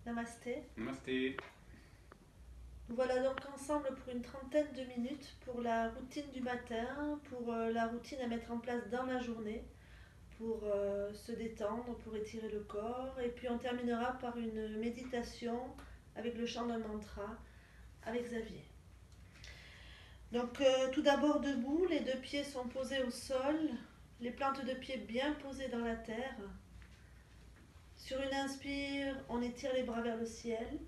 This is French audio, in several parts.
Namasté. Namasté. Nous voilà donc ensemble pour une trentaine de minutes pour la routine du matin, pour la routine à mettre en place dans la journée, pour se détendre, pour étirer le corps. Et puis on terminera par une méditation avec le chant d'un mantra avec Xavier. Donc tout d'abord debout, les deux pieds sont posés au sol, les plantes de pied bien posées dans la terre. Sur une inspire, on étire les bras vers le ciel.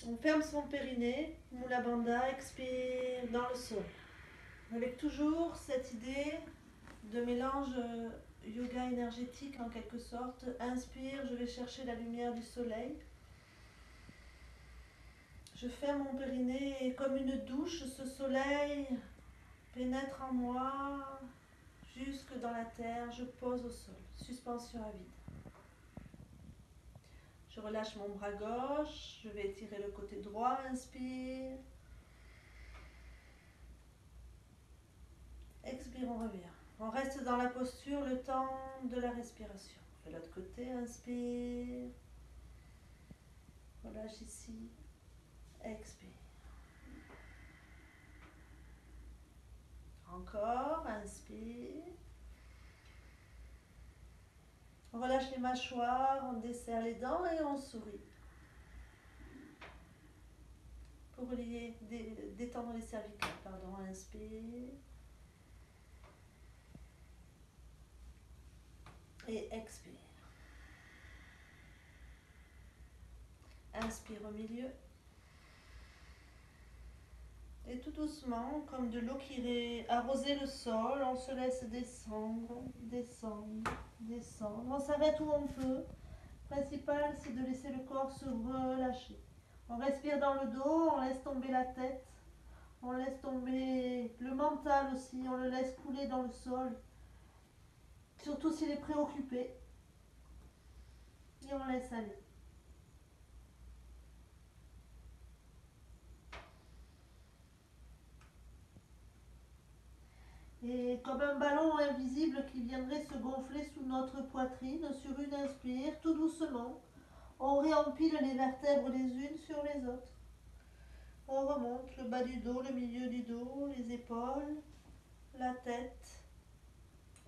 On ferme son périnée, Mula Bandha, expire dans le sol. Avec toujours cette idée de mélange yoga énergétique en quelque sorte. Inspire, je vais chercher la lumière du soleil. Je ferme mon périnée et comme une douche, ce soleil pénètre en moi jusque dans la terre. Je pose au sol, suspension à vide. Je relâche mon bras gauche, je vais étirer le côté droit, inspire. Expire, on revient. On reste dans la posture le temps de la respiration. On fait l'autre côté, inspire. Relâche ici, expire. Encore, inspire. On relâche les mâchoires, on desserre les dents et on sourit. Pour détendre les cervicales, pardon, inspire. Et expire. Inspire au milieu. Et tout doucement, comme de l'eau qui irait arroser le sol, on se laisse descendre, descendre, descendre. On s'arrête où on peut. Le principal, c'est de laisser le corps se relâcher. On respire dans le dos, on laisse tomber la tête, on laisse tomber le mental aussi, on le laisse couler dans le sol. Surtout s'il est préoccupé. Et on laisse aller. Et comme un ballon invisible qui viendrait se gonfler sous notre poitrine, sur une inspire, tout doucement, on réempile les vertèbres les unes sur les autres. On remonte le bas du dos, le milieu du dos, les épaules, la tête.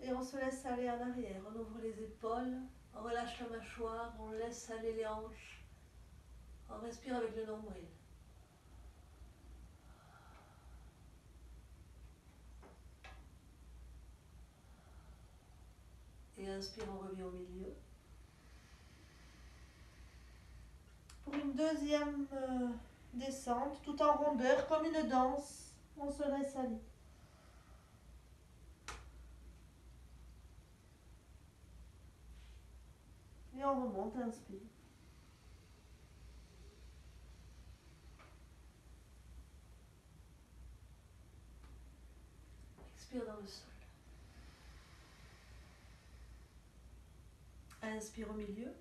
Et on se laisse aller en arrière. On ouvre les épaules, on relâche la mâchoire, on laisse aller les hanches. On respire avec le nombril. Et inspire, on revient au milieu. Pour une deuxième descente, tout en rondeur, comme une danse, on se laisse aller. Et on remonte, inspire. Expire dans le sol. Inspire au milieu.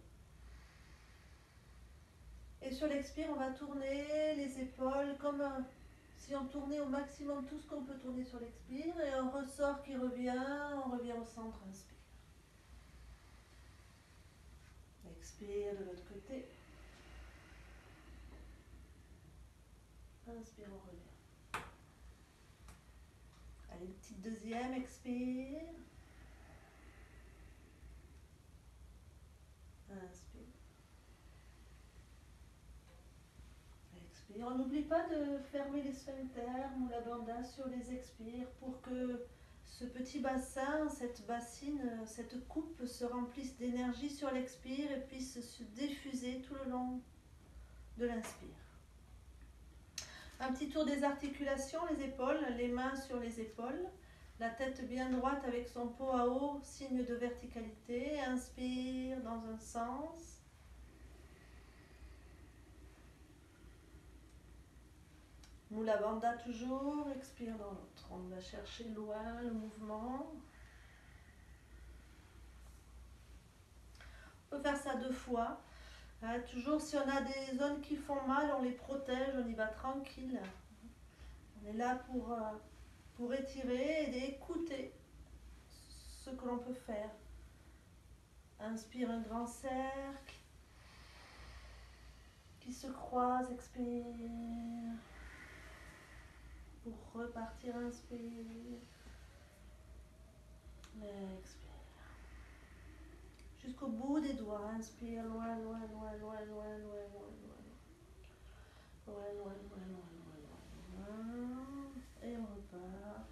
Et sur l'expire, on va tourner les épaules comme si on tournait au maximum tout ce qu'on peut tourner sur l'expire. Et un ressort qui revient, on revient au centre, inspire. Expire de l'autre côté. Inspire, on revient. Allez, une petite deuxième, expire. Inspire. Expire. On n'oublie pas de fermer les sphincters, Mula Bandha sur les expires pour que ce petit bassin, cette bassine, cette coupe se remplisse d'énergie sur l'expire et puisse se diffuser tout le long de l'inspire. Un petit tour des articulations, les épaules, les mains sur les épaules, la tête bien droite avec son pot à eau, signe de verticalité. Inspire dans un sens. Mula Bandha toujours, expire dans l'autre. On va chercher loin le mouvement. On peut faire ça 2 fois. Toujours si on a des zones qui font mal, on les protège, on y va tranquille. On est là pour étirer et d'écouter ce que l'on peut faire. Inspire un grand cercle qui se croise, expire. Pour repartir, inspire. Expire. Jusqu'au bout des doigts, inspire, loin, loin, loin, loin, loin, loin, loin, loin. Loin, loin, loin, loin, loin, loin, loin. Et on repart.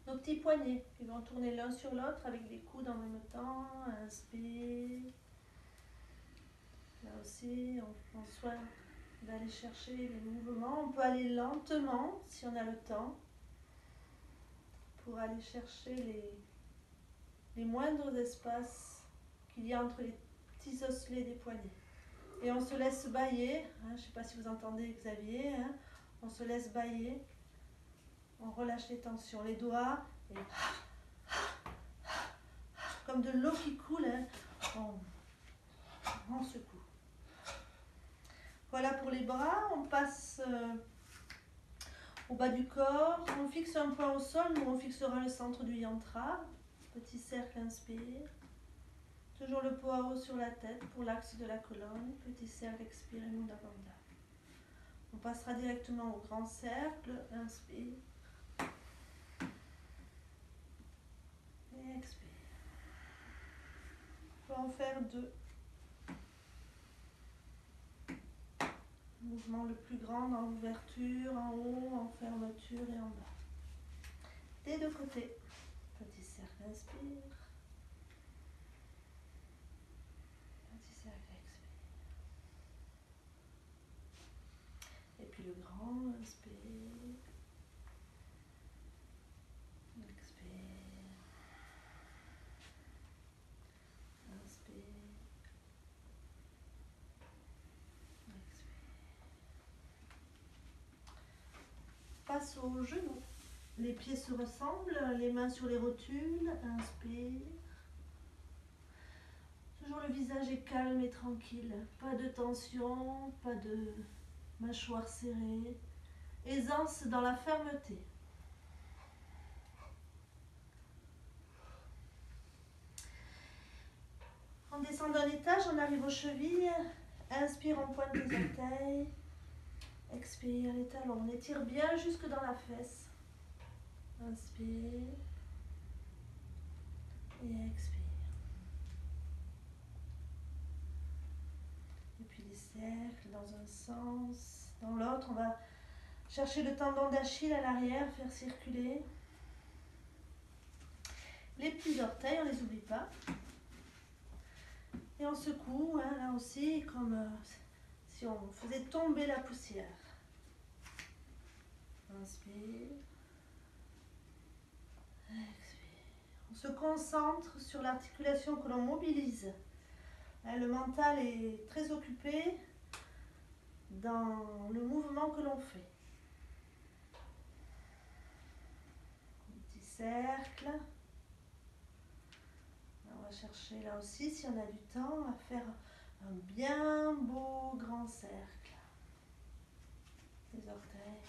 Nos petits poignets qui vont tourner l'un sur l'autre avec les coudes en même temps. Inspire. Là aussi, on prend soin d'aller chercher les mouvements. On peut aller lentement si on a le temps pour aller chercher les moindres espaces qu'il y a entre les petits osselets des poignets. Et on se laisse bailler. Je ne sais pas si vous entendez Xavier. On se laisse bailler. On relâche les tensions, les doigts, et comme de l'eau qui coule, on secoue. Voilà pour les bras, on passe au bas du corps, on fixe un point au sol, nous on fixera le centre du yantra, petit cercle, inspire. Toujours le poireau sur la tête pour l'axe de la colonne, petit cercle, expire, et Mudra Bandha. On passera directement au grand cercle, inspire. Et expire. On peut en faire 2. Mouvement le plus grand dans l'ouverture, en haut, en fermeture et en bas. Des deux côtés. Petit cercle, inspire. Petit cercle, expire. Et puis le grand, inspire. Expire. Inspire. Passe aux genoux. Les pieds se ressemblent, les mains sur les rotules. Inspire. Toujours le visage est calme et tranquille. Pas de tension, pas de mâchoire serrée. Aisance dans la fermeté. On descend d'un étage, on arrive aux chevilles. Inspire, on pointe les orteils. Expire les talons. On étire bien jusque dans la fesse. Inspire. Et expire. Et puis des cercles dans un sens. Dans l'autre, on va chercher le tendon d'Achille à l'arrière, faire circuler. Les petits orteils, on ne les oublie pas. Et on secoue, là aussi, comme si on faisait tomber la poussière. Inspire. Expire. On se concentre sur l'articulation que l'on mobilise. Le mental est très occupé dans le mouvement que l'on fait. Un petit cercle. On va chercher là aussi, si on a du temps, à faire un bien beau grand cercle. Les orteils.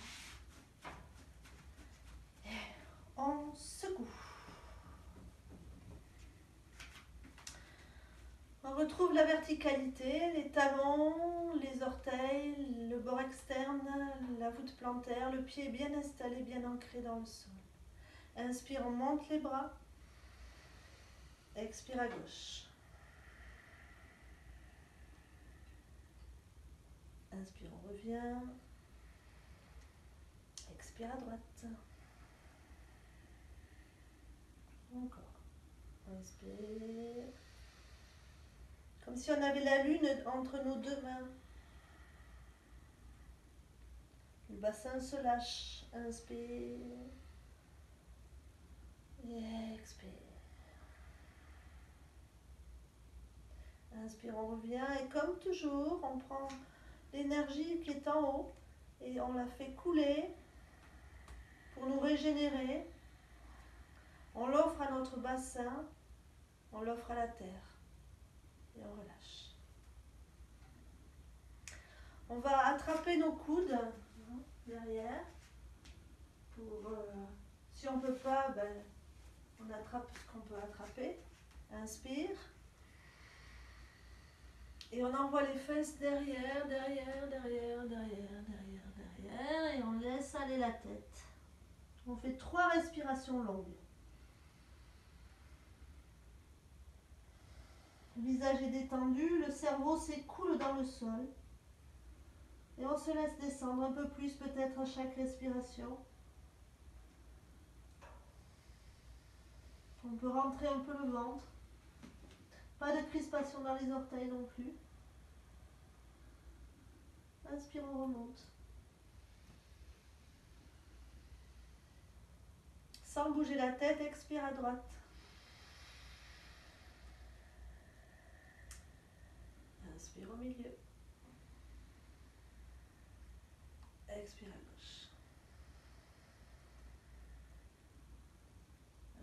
Et on secoue. On retrouve la verticalité, les talons, les orteils, le bord externe, la voûte plantaire, le pied bien installé, bien ancré dans le sol. Inspire, on monte les bras. Expire à gauche. Inspire, on revient. Expire à droite. Encore. Inspire. Comme si on avait la lune entre nos deux mains. Le bassin se lâche. Inspire. Et expire. Inspire, on revient. Et comme toujours, on prend l'énergie qui est en haut et on la fait couler pour nous régénérer. On l'offre à notre bassin, on l'offre à la terre. Et on relâche. On va attraper nos coudes derrière pour on ne peut pas, ben, on attrape ce qu'on peut attraper. Inspire. Et on envoie les fesses derrière, derrière, derrière, derrière, derrière, derrière. Et on laisse aller la tête. On fait 3 respirations longues. Le visage est détendu, le cerveau s'écoule dans le sol. Et on se laisse descendre un peu plus peut-être à chaque respiration. On peut rentrer un peu le ventre. Pas de crispation dans les orteils non plus. Inspire, on remonte. Sans bouger la tête, expire à droite. Inspire au milieu. Expire à gauche.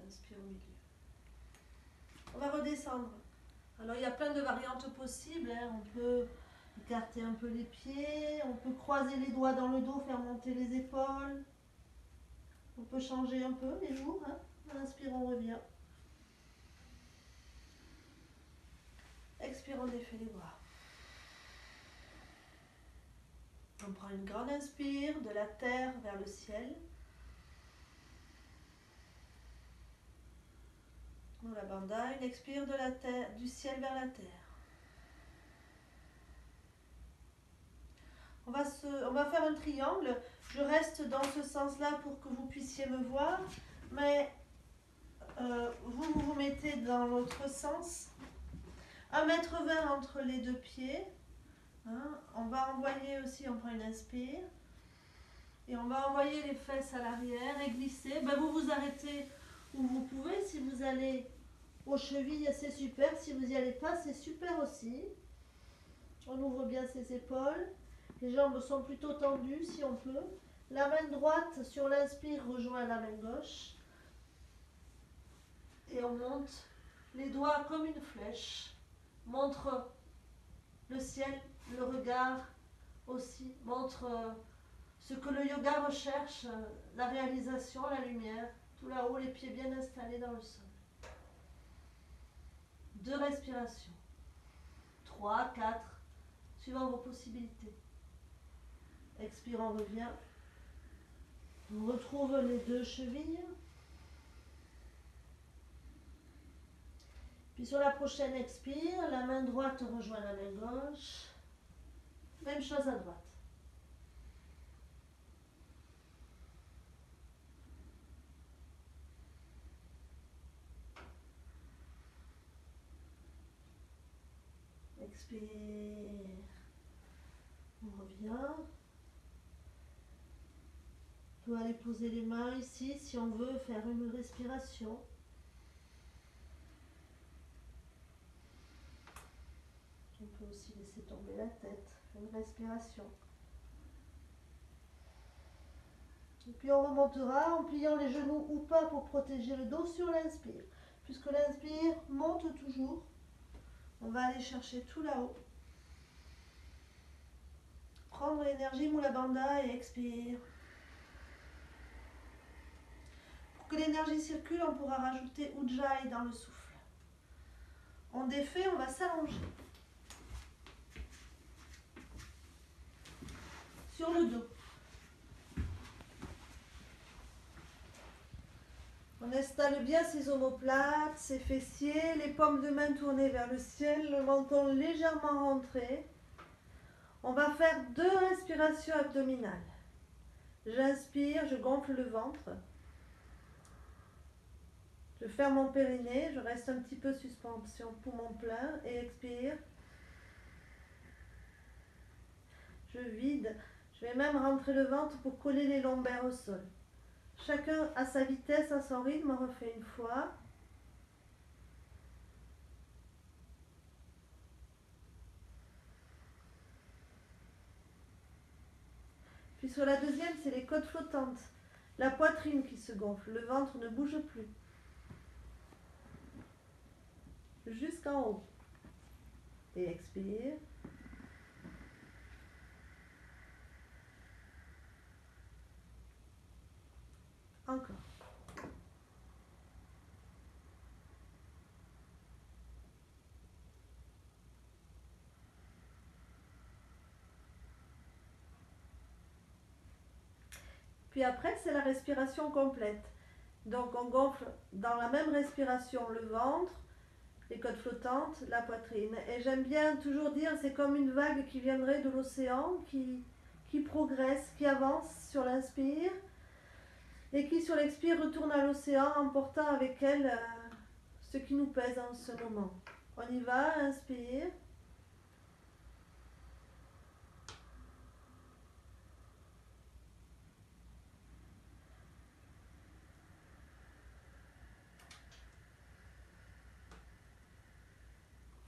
Inspire au milieu. On va redescendre. Alors il y a plein de variantes possibles. On peut écarter un peu les pieds, on peut croiser les doigts dans le dos, faire monter les épaules. On peut changer un peu les jours. Inspire, on revient. Expire, on défait les bras. On prend une grande inspire de la terre vers le ciel. Mula Bandha, une expire de la terre, du ciel vers la terre. On va faire un triangle. Je reste dans ce sens-là pour que vous puissiez me voir. Mais vous mettez dans l'autre sens. 1,20 m entre les deux pieds. On va envoyer aussi, on prend une inspire. Et on va envoyer les fesses à l'arrière et glisser. Vous vous arrêtez où vous pouvez. Si vous allez aux chevilles, c'est super. Si vous n'y allez pas, c'est super aussi. On ouvre bien ses épaules. Les jambes sont plutôt tendues si on peut. La main droite sur l'inspire rejoint la main gauche. Et on monte les doigts comme une flèche. Montre le ciel, le regard aussi. Montre ce que le yoga recherche, la réalisation, la lumière. Tout là-haut, les pieds bien installés dans le sol. 2 respirations. 3, 4, suivant vos possibilités. Expire, on revient. On retrouve les 2 chevilles. Puis sur la prochaine expire, la main droite rejoint la main gauche. Même chose à droite. Expire. On revient. On peut aller poser les mains ici si on veut faire une respiration. On peut aussi laisser tomber la tête, une respiration. Et puis on remontera en pliant les genoux ou pas pour protéger le dos sur l'inspire. Puisque l'inspire monte toujours, on va aller chercher tout là-haut. Prendre l'énergie Mula Bandha et expire. Pour que l'énergie circule, on pourra rajouter Ujjayi dans le souffle. On défait, on va s'allonger. Sur le dos. On installe bien ses omoplates, ses fessiers, les paumes de main tournées vers le ciel, le menton légèrement rentré. On va faire 2 respirations abdominales. J'inspire, je gonfle le ventre. Je ferme mon périnée, je reste un petit peu suspension, poumon plein et expire. Je vide. Je vais même rentrer le ventre pour coller les lombaires au sol. Chacun à sa vitesse, à son rythme, on refait une fois. Puis sur la deuxième, c'est les côtes flottantes. La poitrine qui se gonfle, le ventre ne bouge plus. Jusqu'en haut. Et expire. Encore. Puis après, c'est la respiration complète. Donc on gonfle dans la même respiration le ventre, les côtes flottantes, la poitrine. Et j'aime bien toujours dire, c'est comme une vague qui viendrait de l'océan, qui progresse, qui avance sur l'inspire, et qui sur l'expire retourne à l'océan, emportant avec elle ce qui nous pèse en ce moment. On y va, inspire.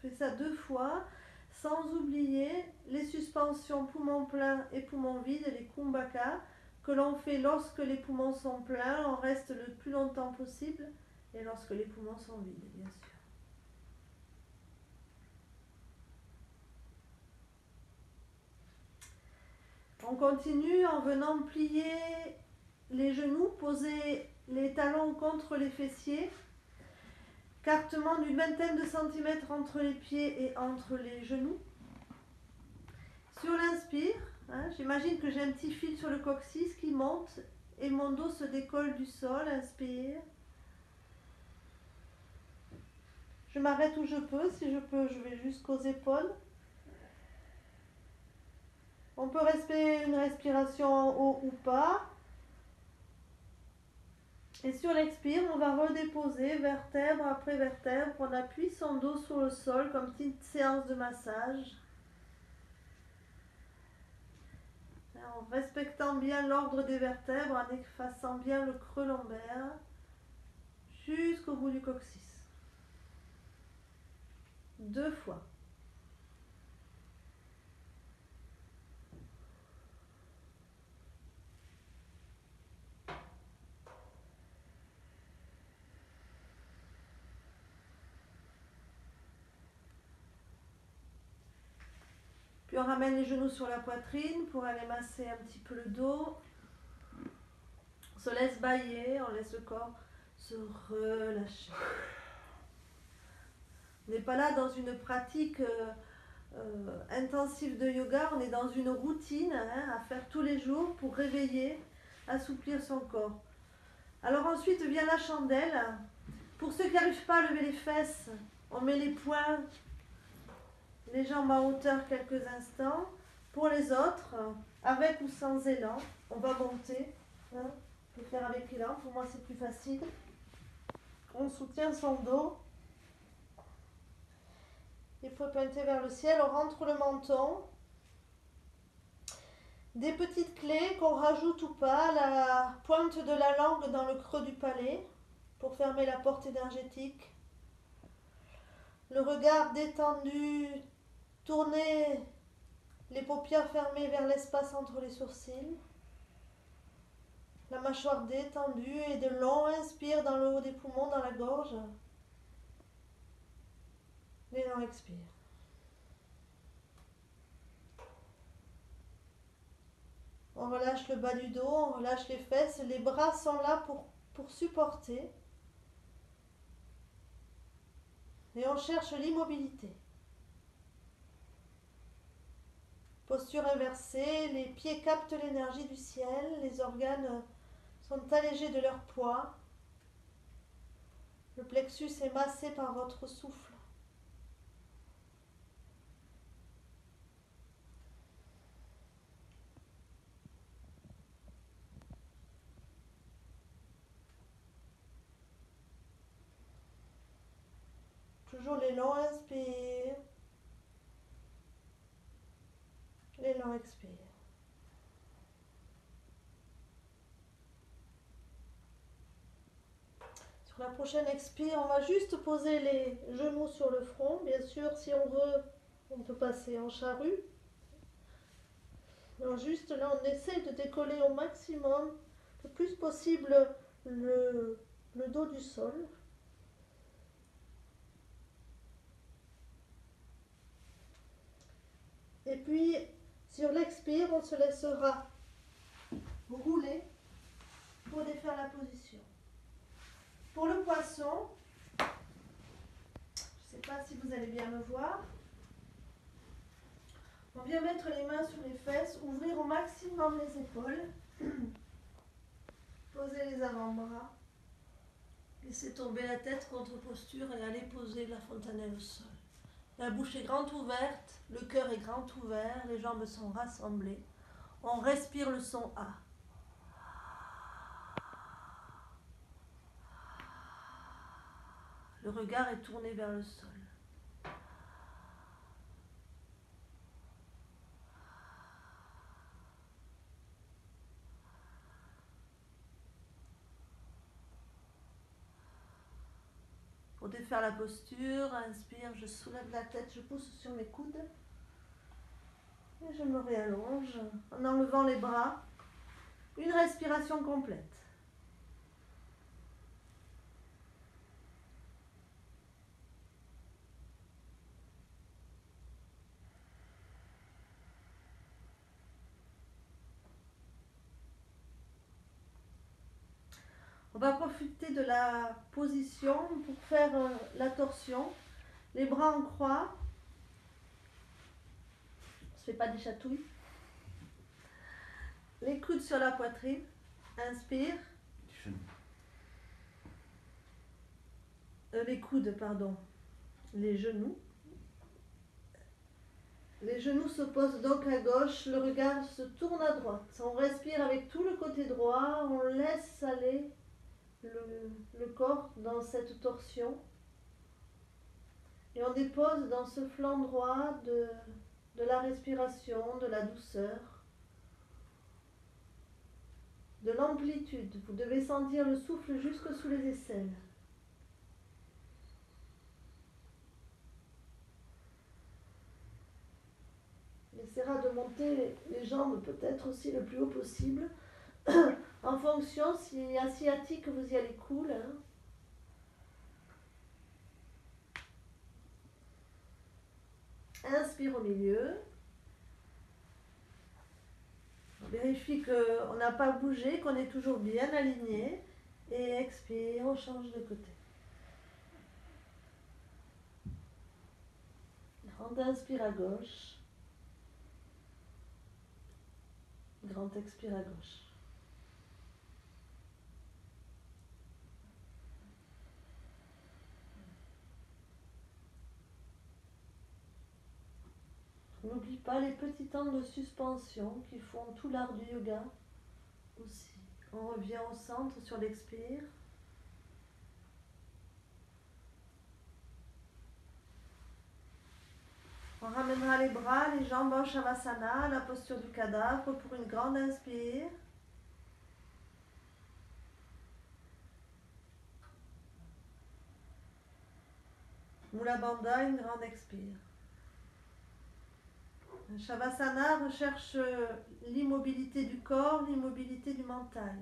On fait ça 2 fois, sans oublier les suspensions poumons pleins et poumons vides, les kumbhaka, que l'on fait lorsque les poumons sont pleins, on reste le plus longtemps possible, et lorsque les poumons sont vides, bien sûr. On continue en venant plier les genoux, poser les talons contre les fessiers, cartement d'une vingtaine de centimètres entre les pieds et entre les genoux. Sur l'inspire, j'imagine que j'ai un petit fil sur le coccyx qui monte et mon dos se décolle du sol. Inspire. Je m'arrête où je peux. Si je peux, je vais jusqu'aux épaules. On peut respirer une respiration en haut ou pas. Et sur l'expire, on va redéposer vertèbre après vertèbre. On appuie son dos sur le sol comme petite séance de massage. En respectant bien l'ordre des vertèbres, en effaçant bien le creux lombaire jusqu'au bout du coccyx. 2 fois. Puis on ramène les genoux sur la poitrine pour aller masser un petit peu le dos. On se laisse bâiller, on laisse le corps se relâcher. On n'est pas là dans une pratique intensive de yoga, on est dans une routine à faire tous les jours pour réveiller, assouplir son corps. Alors ensuite vient la chandelle. Pour ceux qui n'arrivent pas à lever les fesses, on met les poings, les jambes en hauteur quelques instants. Pour les autres, avec ou sans élan, on va monter. On peut faire avec élan, pour moi c'est plus facile. On soutient son dos. Les poings pointés vers le ciel, on rentre le menton. Des petites clés qu'on rajoute ou pas, la pointe de la langue dans le creux du palais pour fermer la porte énergétique. Le regard détendu, tourner les paupières fermées vers l'espace entre les sourcils. La mâchoire détendue et de long inspire dans le haut des poumons, dans la gorge. L'élan expire. On relâche le bas du dos, on relâche les fesses. Les bras sont là pour supporter. Et on cherche l'immobilité. Posture inversée, les pieds captent l'énergie du ciel, les organes sont allégés de leur poids. Le plexus est massé par votre souffle. Toujours l'élan inspire, l'élan expire. Sur la prochaine expire, on va juste poser les genoux sur le front. Bien sûr, si on veut, on peut passer en charrue. Alors juste là, on essaie de décoller au maximum, le plus possible, le dos du sol. Et puis, sur l'expire, on se laissera rouler pour défaire la position. Pour le poisson, je ne sais pas si vous allez bien me voir, on vient mettre les mains sur les fesses, ouvrir au maximum les épaules. avant-bras. Laissez tomber la tête contre posture et allez poser la fontanelle au sol. La bouche est grande ouverte, le cœur est grand ouvert, les jambes sont rassemblées. On respire le son A. Le regard est tourné vers le sol. Pour défaire la posture, inspire, je soulève la tête, je pousse sur mes coudes. Et je me réallonge en enlevant les bras. Une respiration complète. On va profiter de la position pour faire la torsion. Les bras en croix. On ne se fait pas des chatouilles. Les coudes sur la poitrine. Inspire. Les coudes, pardon. Les genoux. Les genoux se posent donc à gauche. Le regard se tourne à droite. On respire avec tout le côté droit. On laisse aller le corps dans cette torsion. Et on dépose dans ce flanc droit de la respiration, de la douceur, de l'amplitude. Vous devez sentir le souffle jusque sous les aisselles. On essaiera de monter les jambes peut-être aussi le plus haut possible. En fonction, si à sciatique vous y allez cool. Inspire au milieu. On vérifie qu'on n'a pas bougé, qu'on est toujours bien aligné. Et expire, on change de côté. Grand inspire à gauche. Grand expire à gauche. N'oublie pas les petits temps de suspension qui font tout l'art du yoga aussi. On revient au centre sur l'expire. On ramènera les bras, les jambes en Shavasana, la posture du cadavre pour une grande inspire. Mula Bandha, une grande expire. Shavasana recherche l'immobilité du corps, l'immobilité du mental.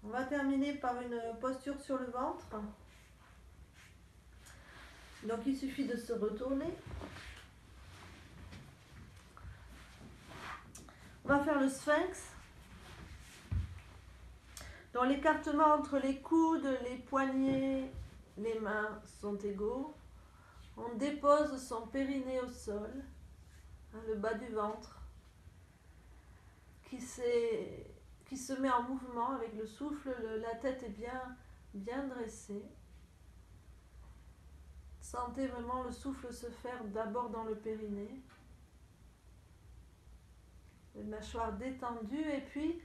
On va terminer par une posture sur le ventre. Donc il suffit de se retourner. On va faire le sphinx. Donc l'écartement entre les coudes, les poignets, les mains sont égaux. On dépose son périnée au sol, le bas du ventre, qui se met en mouvement avec le souffle. La tête est bien dressée. Sentez vraiment le souffle se faire d'abord dans le périnée. Les mâchoires détendues et puis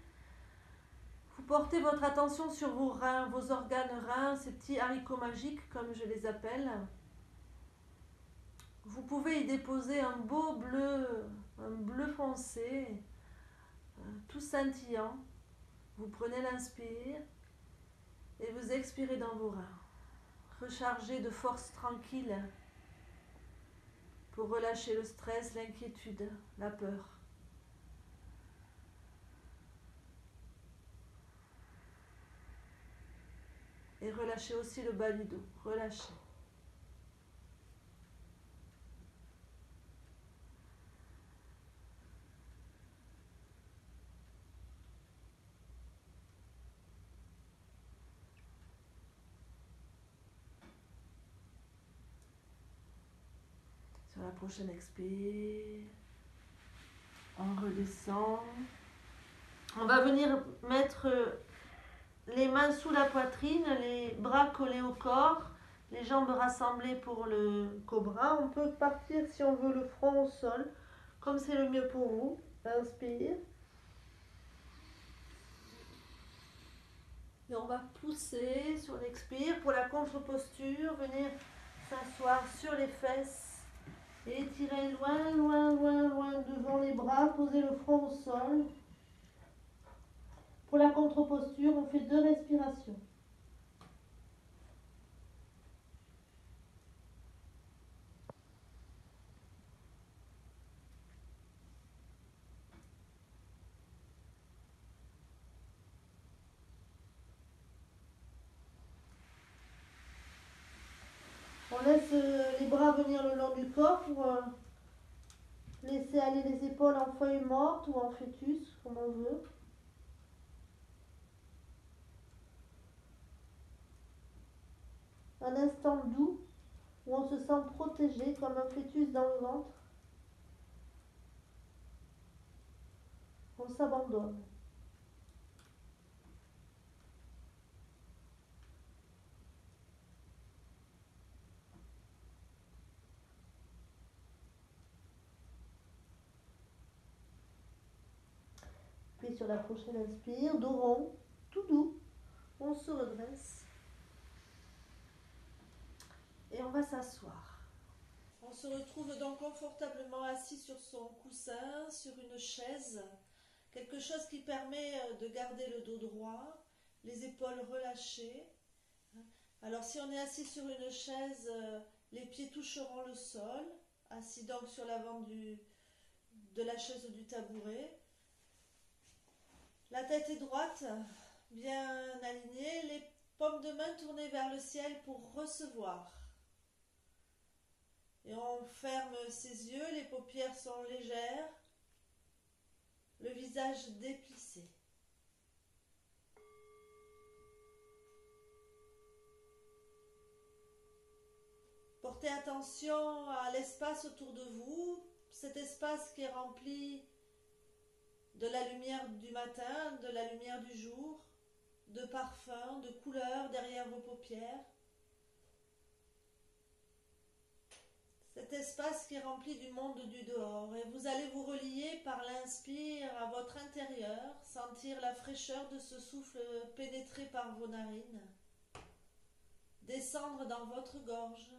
vous portez votre attention sur vos reins, vos organes reins, ces petits haricots magiques comme je les appelle. Vous pouvez y déposer un beau bleu, un bleu foncé, tout scintillant. Vous prenez l'inspire et vous expirez dans vos reins. Rechargez de force tranquille pour relâcher le stress, l'inquiétude, la peur. Et relâchez aussi le bas du dos. Relâchez. prochaine expire, on redescend. On va venir mettre les mains sous la poitrine, les bras collés au corps, les jambes rassemblées pour le cobra. On peut partir si on veut le front au sol, comme c'est le mieux pour vous. Inspire. Et on va pousser sur l'expire. Pour la contre-posture, venir s'asseoir sur les fesses et étirer loin, loin, loin, loin devant les bras. Poser le front au sol. Pour la contre-posture, on fait 2 respirations. On laisse les bras venir le long du corps pour laisser aller les épaules en feuille morte ou en fœtus, comme on veut. Un instant doux où on se sent protégé comme un fœtus dans le ventre. On s'abandonne. Puis sur la prochaine inspire, dos rond, tout doux, on se redresse et on va s'asseoir. On se retrouve donc confortablement assis sur son coussin, sur une chaise, quelque chose qui permet de garder le dos droit, les épaules relâchées. Alors si on est assis sur une chaise, les pieds toucheront le sol, assis donc sur l'avant de la chaise ou du tabouret. La tête est droite, bien alignée, les paumes de main tournées vers le ciel pour recevoir. Et on ferme ses yeux, les paupières sont légères, le visage déplissé. Portez attention à l'espace autour de vous, cet espace qui est rempli de la lumière du matin, de la lumière du jour, de parfums, de couleurs derrière vos paupières. Cet espace qui est rempli du monde du dehors. Et vous allez vous relier par l'inspire à votre intérieur, sentir la fraîcheur de ce souffle pénétrer par vos narines, descendre dans votre gorge,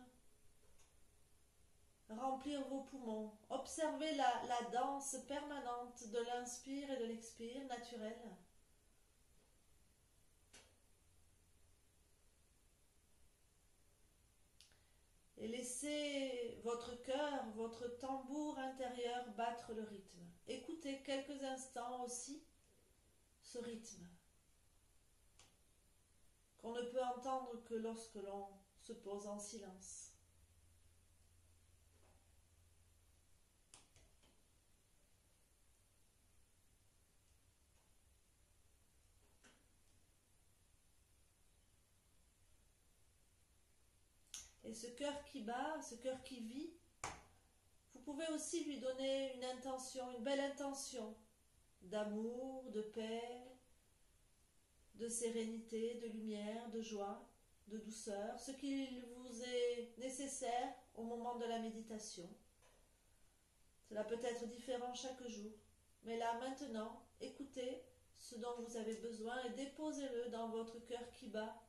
remplir vos poumons. Observez la danse permanente de l'inspire et de l'expire naturelle. Et laissez votre cœur, votre tambour intérieur battre le rythme. Écoutez quelques instants aussi ce rythme qu'on ne peut entendre que lorsque l'on se pose en silence. Et ce cœur qui bat, ce cœur qui vit, vous pouvez aussi lui donner une intention, une belle intention d'amour, de paix, de sérénité, de lumière, de joie, de douceur, ce qu'il vous est nécessaire au moment de la méditation. Cela peut être différent chaque jour, mais là maintenant, écoutez ce dont vous avez besoin et déposez-le dans votre cœur qui bat.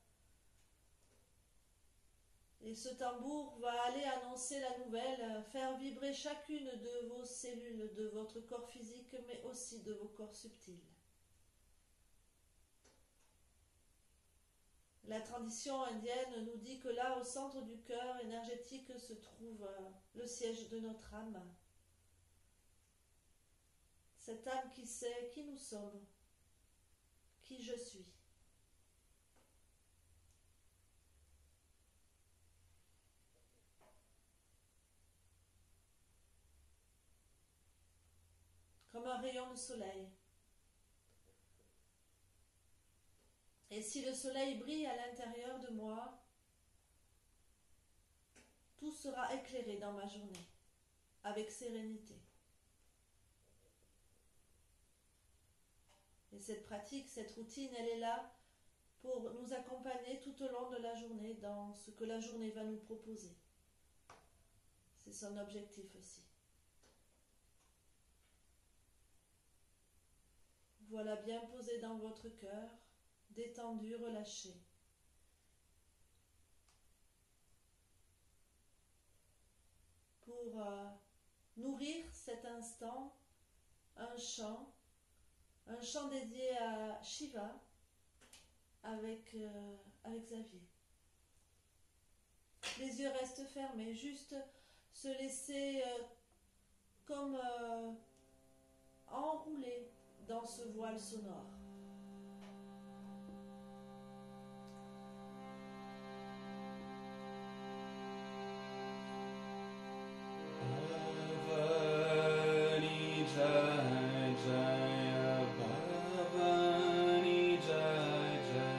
Et ce tambour va aller annoncer la nouvelle, faire vibrer chacune de vos cellules de votre corps physique, mais aussi de vos corps subtils. La tradition indienne nous dit que là, au centre du cœur énergétique, se trouve le siège de notre âme. Cette âme qui sait qui nous sommes, qui je suis. Comme un rayon de soleil. Et si le soleil brille à l'intérieur de moi, tout sera éclairé dans ma journée. avec sérénité. Et cette pratique, cette routine, elle est là pour nous accompagner tout au long de la journée dans ce que la journée va nous proposer. C'est son objectif aussi. Voilà bien posé dans votre cœur, détendu, relâché. Pour nourrir cet instant, un chant dédié à Shiva avec Xavier. Les yeux restent fermés, juste se laisser comme enrouler dans ce voile sonore. Bhavani Jai Jai Bhavani Jai Jai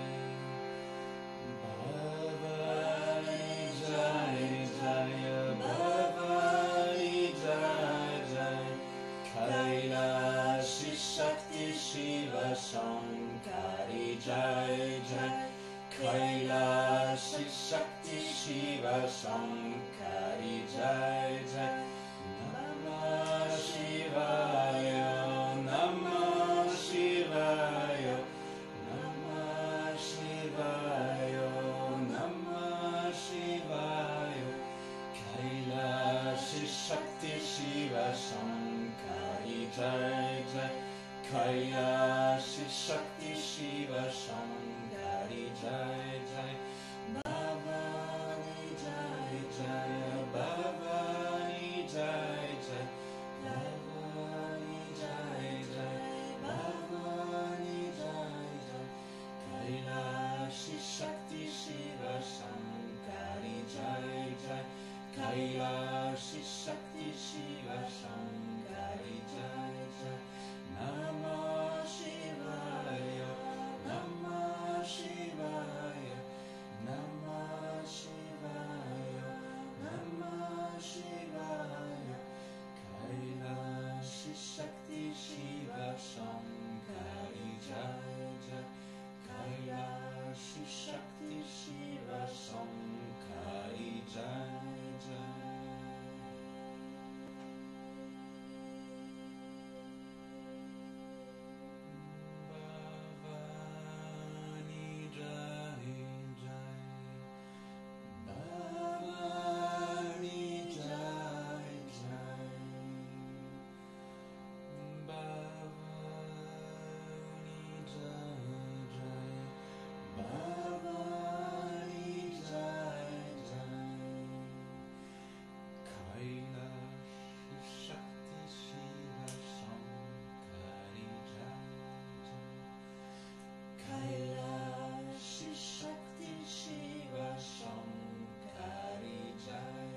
Bhavani Jai Jai Bhavani Jai Jai Kailashi Shakti Shiva Shankari Jai Jai Kailashi Shakti Shiva Shankari Jai Jai Namah Shivaya Namah Shivaya Namah Shivaya Namah Shivaya Kailashi Shakti Shiva Shankari Jai Jai Kailashi Shakti Shiva Shankari Jai Jai Bhavani Jai Jai Bhavani Jai Jai Bhavani Jai Jai Bhavani Jai Jai Kailashi Shakti Shiva Shankari Jai Jai Kailashi Shakti Shiva Shankari Jai Jai Namah Shivaya Namah Shivaya Namah Shivaya Namah Shivaya Kailashi Shakti Shiva Shankari Jai Jai Kailashi Shakti Shiva Shankari Jai Jai Bhavani Jai Jai Bhavani Jai Jai Bhavani Jai Jai Bhavani Jai Jai Kailashi Shakti Shiva Shankari Jai Jai Kailashi Shakti Shiva Shankari Jai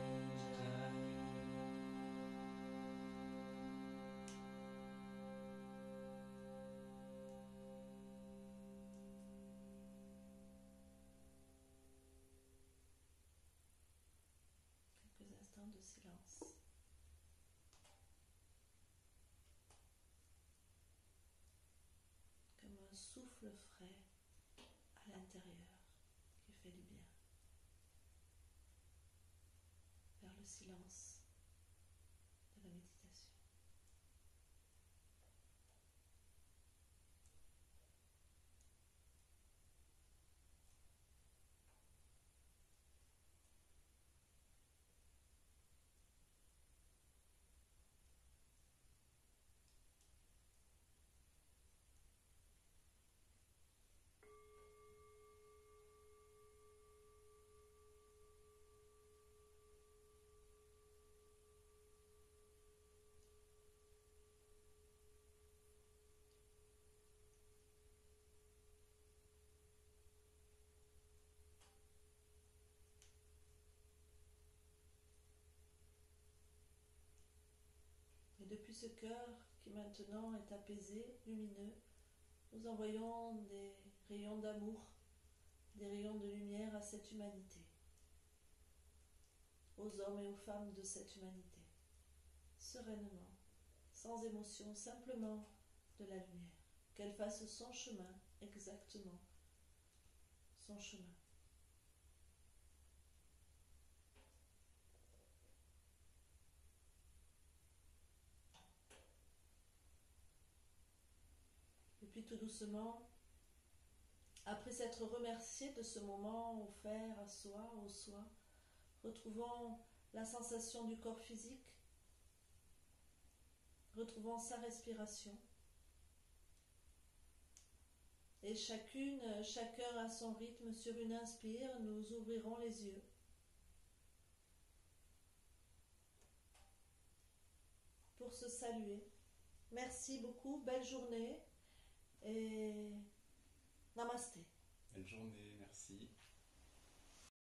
Jai Quelques instants de silence. Comme un souffle frais à l'intérieur qui fait du bien. Vers le silence de la méditation. Et depuis ce cœur qui maintenant est apaisé, lumineux, nous envoyons des rayons d'amour, des rayons de lumière à cette humanité, aux hommes et aux femmes de cette humanité. sereinement, sans émotion, simplement de la lumière. Qu'elle fasse son chemin, exactement son chemin. Et puis tout doucement, après s'être remercié de ce moment offert à soi, au soi, retrouvons la sensation du corps physique, retrouvons sa respiration. Et chacun à son rythme, sur une inspire, nous ouvrirons les yeux. Pour se saluer. Merci beaucoup, belle journée et namasté. Belle journée, merci.